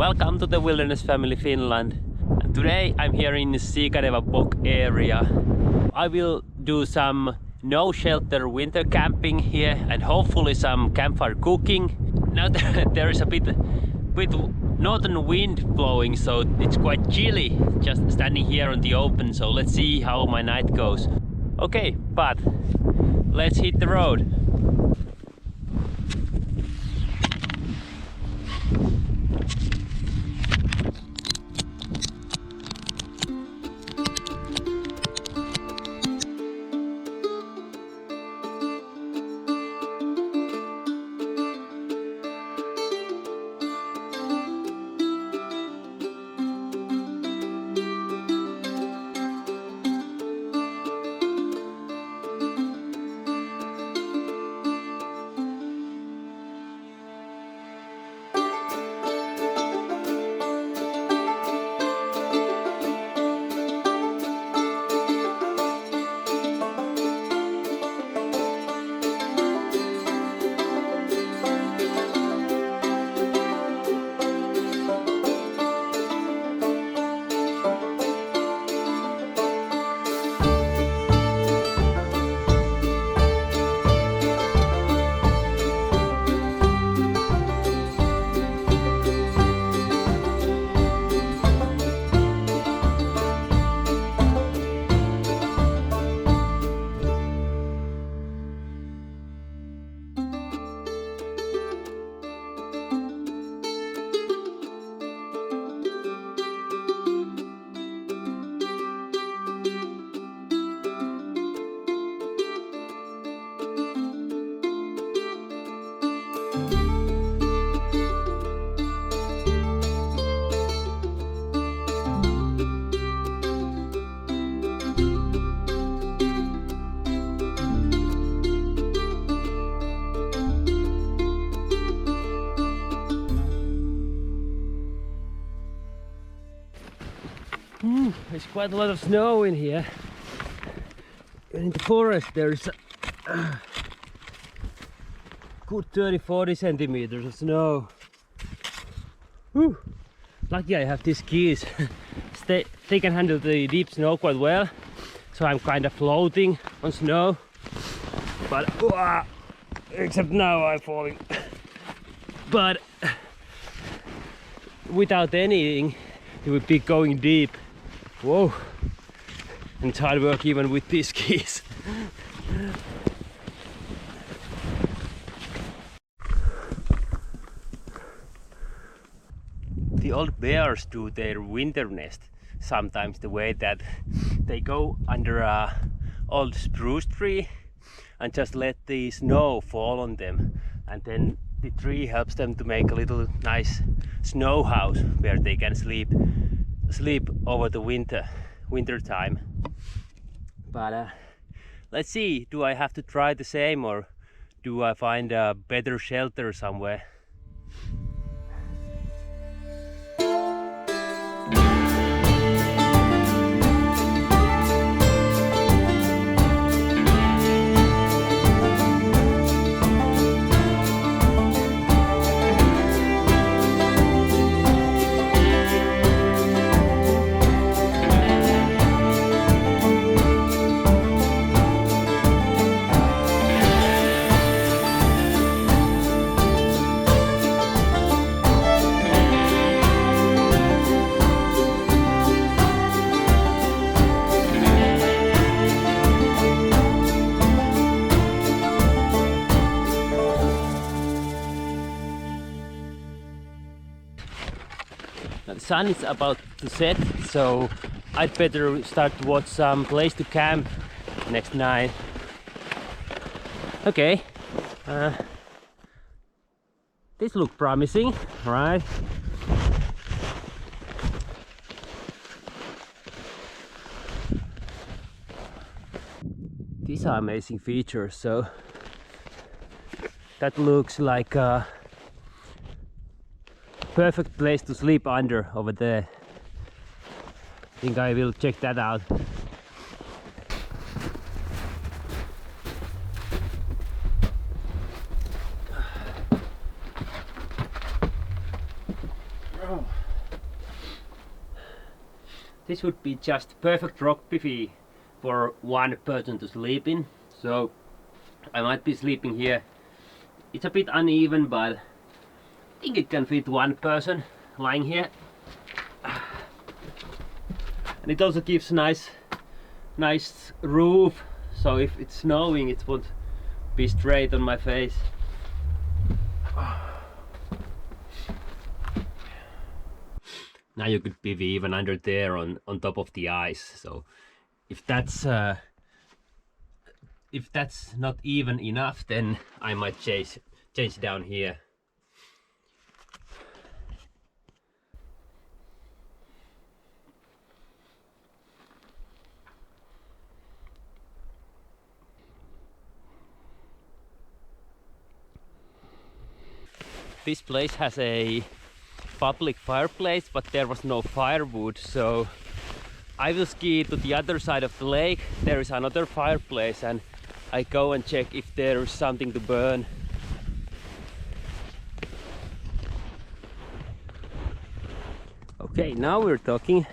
Welcome to the Wilderness Family Finland. And today I'm here in the Siikaneva bog area. I will do some no shelter winter camping here and hopefully some campfire cooking. Now there is a bit northern wind blowing, so it's quite chilly just standing here on the open, so let's see how my night goes. Okay, but let's hit the road. There's quite a lot of snow in here. And in the forest there's good 30-40 centimeters of snow. Whew. Lucky I have these skis. They can handle the deep snow quite well. So I'm kind of floating on snow. But except now I'm falling. But without anything, it would be going deep. Whoa! And it's hard work even with these skis. The old bears do their winter nest sometimes the way that they go under a old spruce tree and just let the snow fall on them, and then the tree helps them to make a little nice snow house where they can sleep over the winter time. But let's see, do I have to try the same or do I find a better shelter somewhere? The sun is about to set, so I'd better start to watch some place to camp next night. Okay, this looks promising, right? These are amazing features, so that looks like a perfect place to sleep under over there. I think I will check that out. Oh. This would be just perfect rock bivy for one person to sleep in. So I might be sleeping here. It's a bit uneven, but I think it can fit one person lying here. And it also gives nice roof, so if it's snowing it won't be straight on my face. Now you could bivy even under there on top of the ice. So if that's not even enough, then I might change down here. This place has a public fireplace, but there was no firewood, so I will ski to the other side of the lake. There is another fireplace and I go and check if there is something to burn. Okay, now we're talking.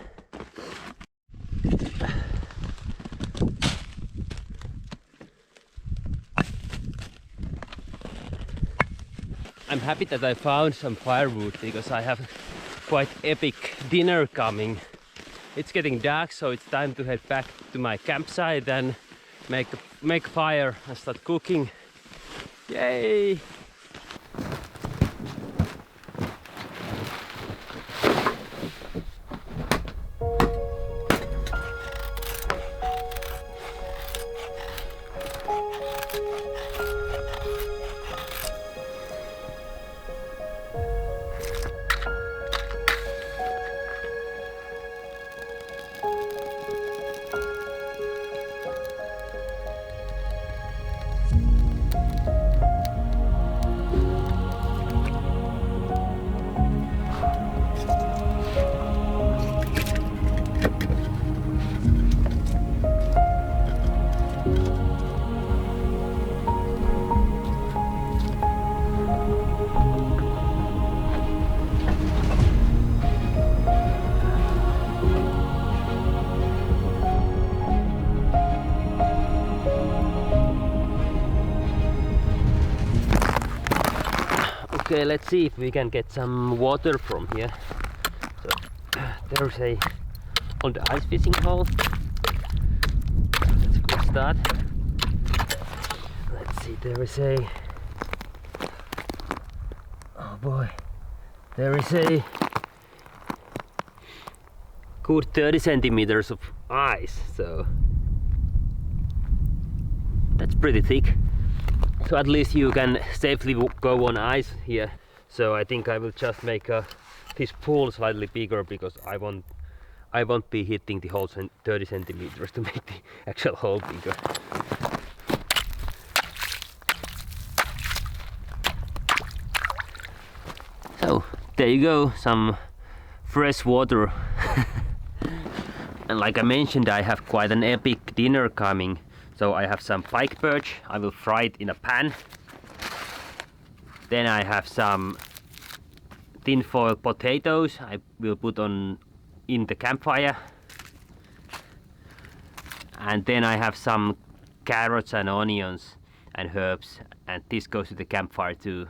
I'm happy that I found some firewood because I have quite epic dinner coming. It's getting dark, so it's time to head back to my campsite and make fire and start cooking. Yay! Okay, let's see if we can get some water from here. So there's a old ice fishing hole. That's a good start. Let's see, there is a, oh boy, there is a good 30 centimeters of ice, so that's pretty thick. So at least you can safely go on ice here. So I think I will just make this pool slightly bigger because I won't be hitting the whole 30 centimeters to make the actual hole bigger. So there you go, some fresh water. And like I mentioned, I have quite an epic dinner coming. So I have some pike perch, I will fry it in a pan. Then I have some tinfoil potatoes I will put on in the campfire. And then I have some carrots and onions and herbs, and this goes to the campfire too.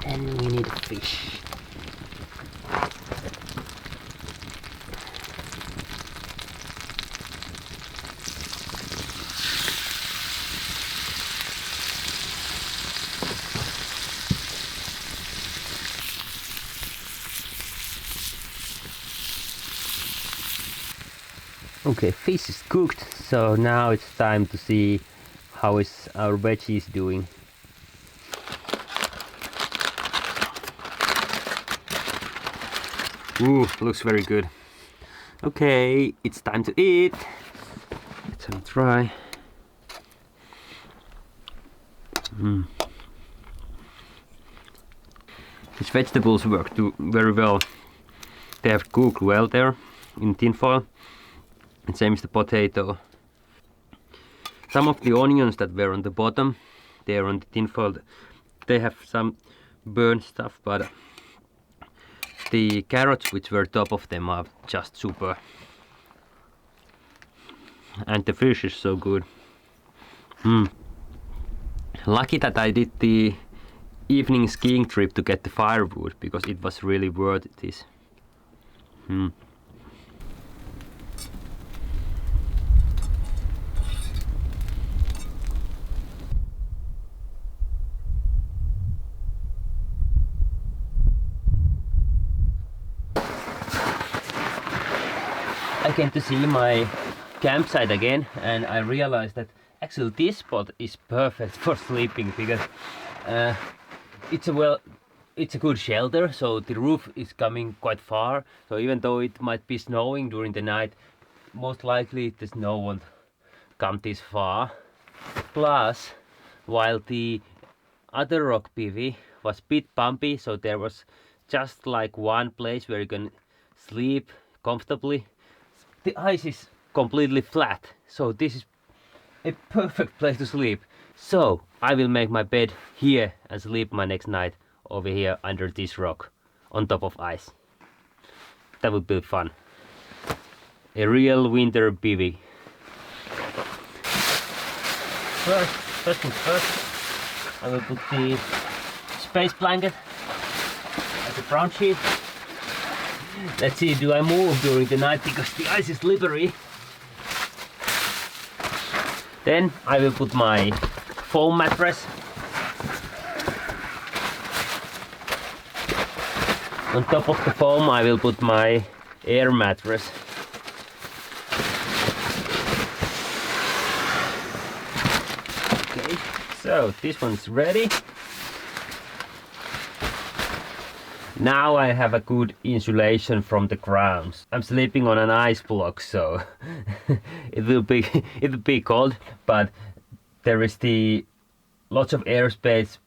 And we need a fish. Okay, fish is cooked, so now it's time to see how is our veggies doing. Ooh, looks very good. Okay, it's time to eat. some try. These vegetables work too very well. They have cooked well there in tin foil. And same as the potato. Some of the onions that were on the bottom, they are on the tin foil. They have some burnt stuff, but the carrots which were top of them are just super. And the fish is so good. Lucky that I did the evening skiing trip to get the firewood, because it was really worth this. I came to see my campsite again, and I realized that actually this spot is perfect for sleeping, because it's a good shelter, so the roof is coming quite far, so even though it might be snowing during the night, most likely the snow won't come this far. Plus, while the other rock BIVY was a bit bumpy, so there was just like one place where you can sleep comfortably, the ice is completely flat, so this is a perfect place to sleep. So I will make my bed here and sleep my next night over here under this rock on top of ice. That would be fun. A real winter BIVY. First things first, I will put the space blanket as a ground sheet. Let's see, do I move during the night because the ice is slippery. Then I will put my foam mattress on top of the foam. I will put my air mattress. Okay, so this one's ready. Now I have a good insulation from the ground. I'm sleeping on an ice block, so it will be cold, but there is lots of airspace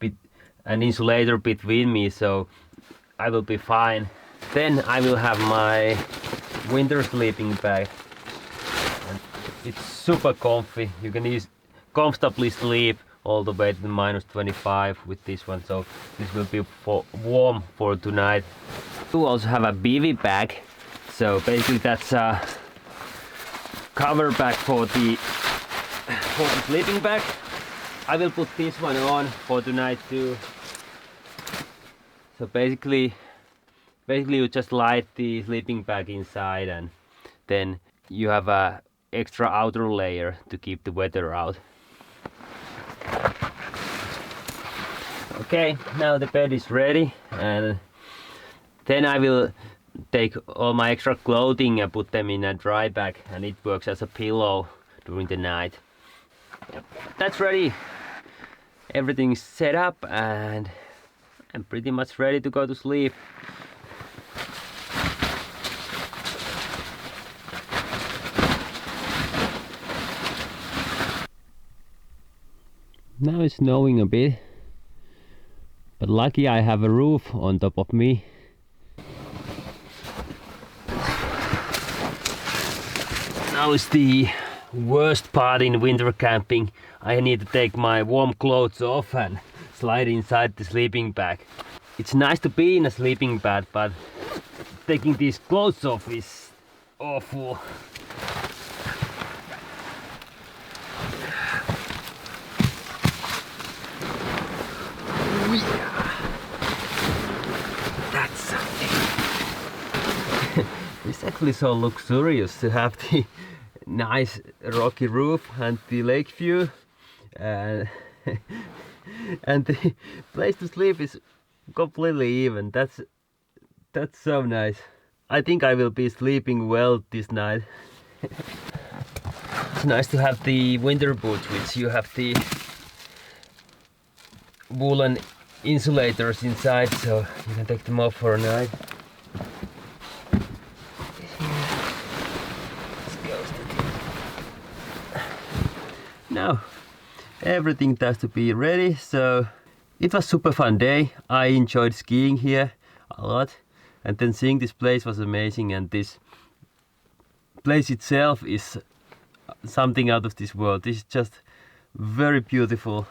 and insulator between me, so I will be fine. Then I will have my winter sleeping bag. And it's super comfy. You can comfortably sleep all the way to -25 with this one, so this will be warm for tonight. You also have a BIVY bag, so basically that's a cover bag for the sleeping bag. I will put this one on for tonight too. So basically you just light the sleeping bag inside, and then you have a extra outer layer to keep the weather out. Okay, now the bed is ready, and then I will take all my extra clothing and put them in a dry bag, and it works as a pillow during the night. Yep, that's ready. Everything's set up and I'm pretty much ready to go to sleep. Now it's snowing a bit, but lucky I have a roof on top of me. Now is the worst part in winter camping. I need to take my warm clothes off and slide inside the sleeping bag. It's nice to be in a sleeping bag, but taking these clothes off is awful. That's something. It's actually so luxurious to have the nice rocky roof and the lake view, and the place to sleep is completely even. That's so nice. I think I will be sleeping well this night. It's nice to have the winter boots, which you have the woolen insulators inside, so you can take them off for a night. everything has to be ready. So it was super fun day. I enjoyed skiing here a lot, and then seeing this place was amazing, and this place itself is something out of this world. This is just very beautiful.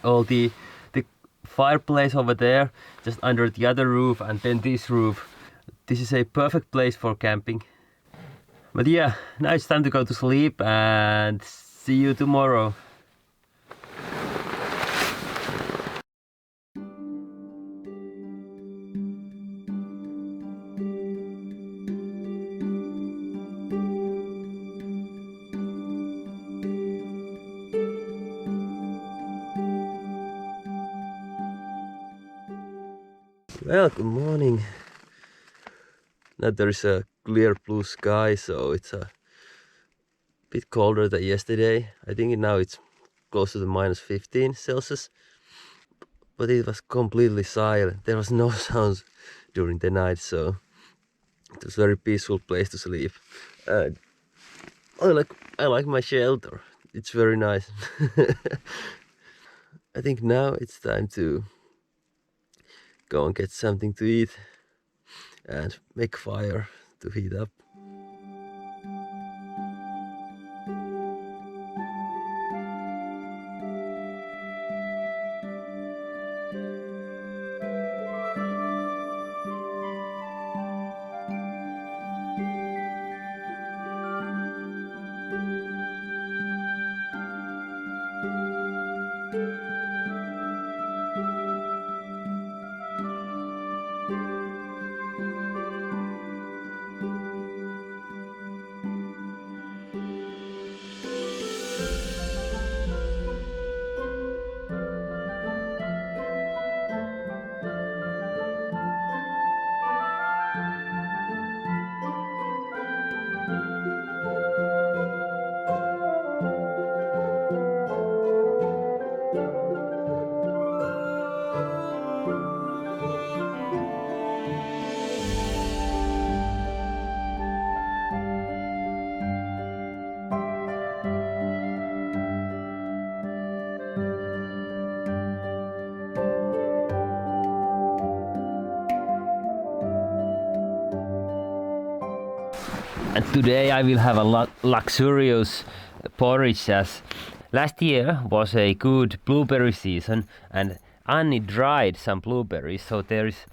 All the fireplace over there, just under the other roof, and then this roof. This is a perfect place for camping. But yeah, now it's time to go to sleep, and see you tomorrow. Well, good morning. Now there is a clear blue sky, so it's a bit colder than yesterday. I think now it's close to the -15 Celsius, but it was completely silent. There was no sounds during the night, so it was a very peaceful place to sleep. I like my shelter. It's very nice. I think now it's time to go and get something to eat and make fire to heat up. And today I will have a luxurious porridge, as last year was a good blueberry season and Anni dried some blueberries, so there is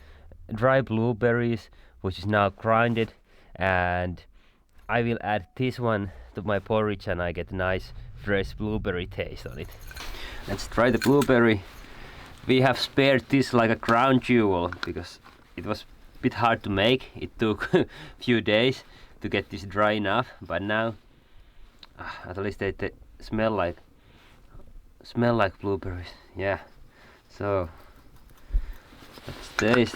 dry blueberries which is now grinded, and I will add this one to my porridge and I get nice fresh blueberry taste on it. Let's try the blueberry. We have spared this like a crown jewel because it was a bit hard to make. It took a few days to get this dry enough, but now at least they smell like blueberries. Yeah, so let's taste.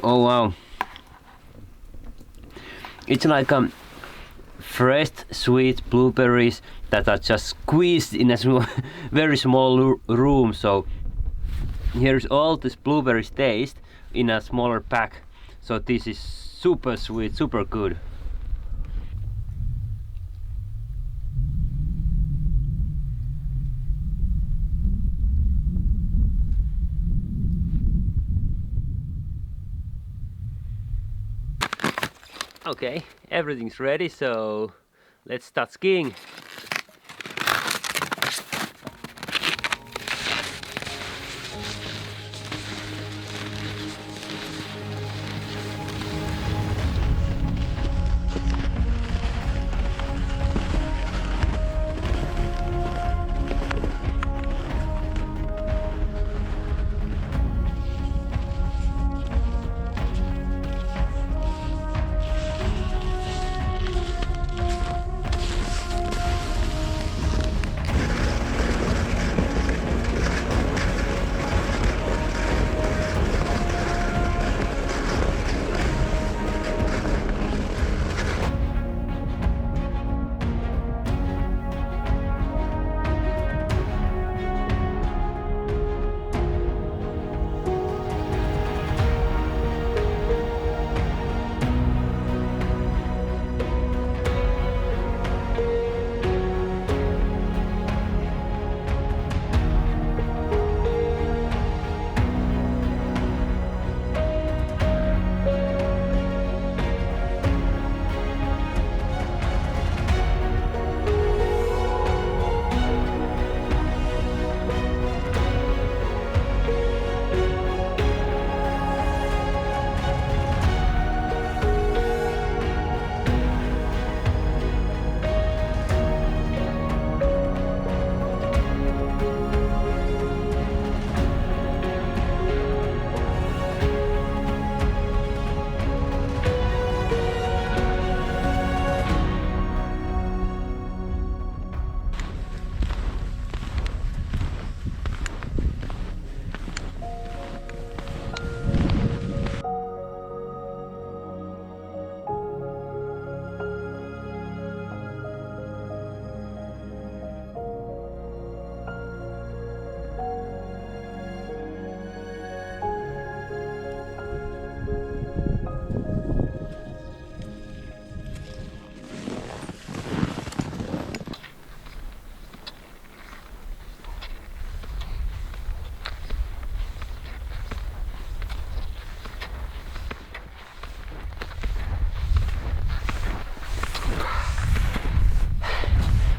Oh wow, it's like fresh sweet blueberries that are just squeezed in a very small room. So here's all this blueberries taste in a smaller pack. So this is super sweet, super good. Okay, everything's ready, so let's start skiing.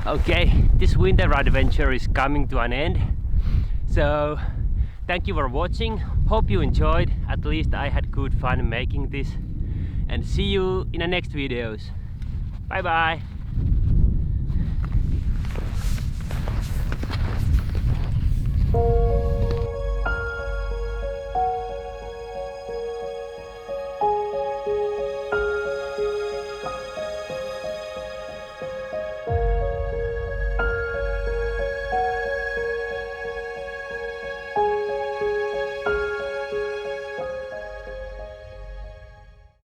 Okay, this winter adventure is coming to an end. So thank you for watching. Hope you enjoyed. At least I had good fun making this. And see you in the next videos. Bye bye.